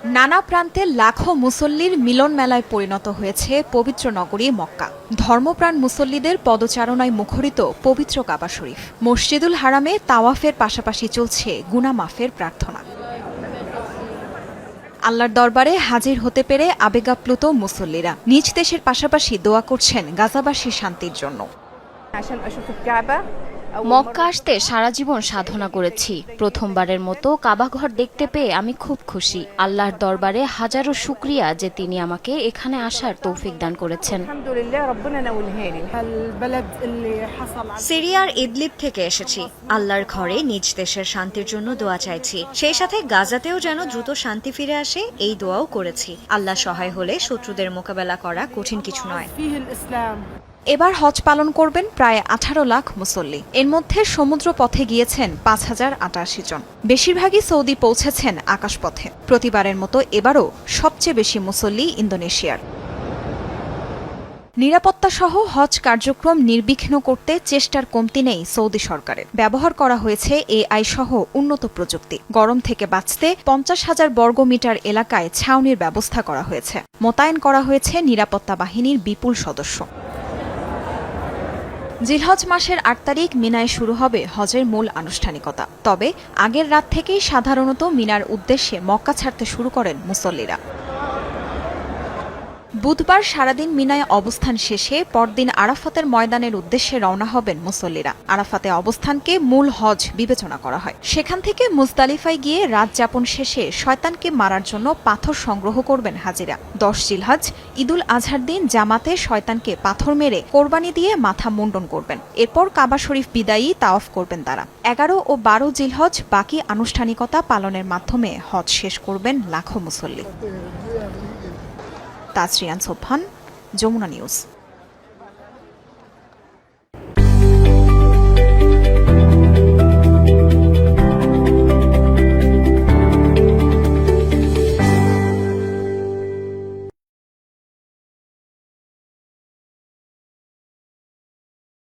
নানা প্রান্তের লাখো মুসল্লির মিলন মেলায় পরিণত হয়েছে পবিত্র নগরী মক্কা। ধর্মপ্রাণ মুসল্লিদের পদচারণায় মুখরিত পবিত্র কাবা শরীফ। মসজিদুল হারামে তাওয়াফের পাশাপাশি চলছে গুনাহ মাফের প্রার্থনা। আল্লাহর দরবারে হাজির হতে পেরে আবেগাপ্লুত মুসল্লিরা নিজ দেশের পাশাপাশি দোয়া করছেন গাজাবাসীর শান্তির জন্য। মক্কা আসতে সারা জীবন সাধনা করেছি। প্রথমবারের মতো কাবাঘর দেখতে পেয়ে আমি খুব খুশি। আল্লাহর দরবারে হাজারো শুকরিয়া যে তিনি আমাকে এখানে আসার তৌফিক দান করেছেন। সিরিয়ার ইদলিব থেকে এসেছি। আল্লাহর ঘরে নিজ দেশের শান্তির জন্য দোয়া চাইছি। সেই সাথে গাজাতেও যেন দ্রুত শান্তি ফিরে আসে এই দোয়াও করেছি। আল্লাহ সহায় হলে শত্রুদের মোকাবেলা করা কঠিন কিছু নয়। এবার হজ পালন করবেন প্রায় 18 লাখ মুসল্লি। এর মধ্যে সমুদ্র পথে গিয়েছেন 5088 জন। বেশিরভাগই সৌদি পৌঁছেছেন আকাশপথে। প্রতিবারের মতো এবারও সবচেয়ে বেশি মুসল্লি ইন্দোনেশিয়ার। নিরাপত্তাসহ হজ কার্যক্রম নির্বিঘ্ন করতে চেষ্টার কমতি নেই সৌদি সরকারের। ব্যবহার করা হয়েছে এআই সহ উন্নত প্রযুক্তি। গরম থেকে বাঁচতে 50,000 বর্গমিটার এলাকায় ছাউনির ব্যবস্থা করা হয়েছে। মোতায়েন করা হয়েছে নিরাপত্তা বাহিনীর বিপুল সদস্য। জিলহজ মাসের 8 তারিখ মিনায় শুরু হবে হজের মূল আনুষ্ঠানিকতা। তবে আগের রাত থেকেই সাধারণত মিনার উদ্দেশ্যে মক্কা ছাড়তে শুরু করেন মুসল্লিরা। বুধবার সারাদিন মিনায় অবস্থান শেষে পরদিন আরাফাতের ময়দানের উদ্দেশ্যে রওনা হবেন মুসল্লিরা। আরাফাতে অবস্থানকে মূল হজ বিবেচনা করা হয়। সেখান থেকে মুজদালিফায় গিয়ে রাত যাপন শেষে শয়তানকে মারার জন্য পাথর সংগ্রহ করবেন হাজিরা। 10 জিলহজ ঈদুল আজহার দিন জামাতে শয়তানকে পাথর মেরে কোরবানি দিয়ে মাথা মুন্ডন করবেন। এরপর কাবা শরীফ বিদায়ী তাওয়াফ করবেন তারা। 11 ও 12 জিলহজ বাকি আনুষ্ঠানিকতা পালনের মাধ্যমে হজ শেষ করবেন লাখো মুসল্লি। তাসরিয়ান সোবহান, যমুনা নিউজ।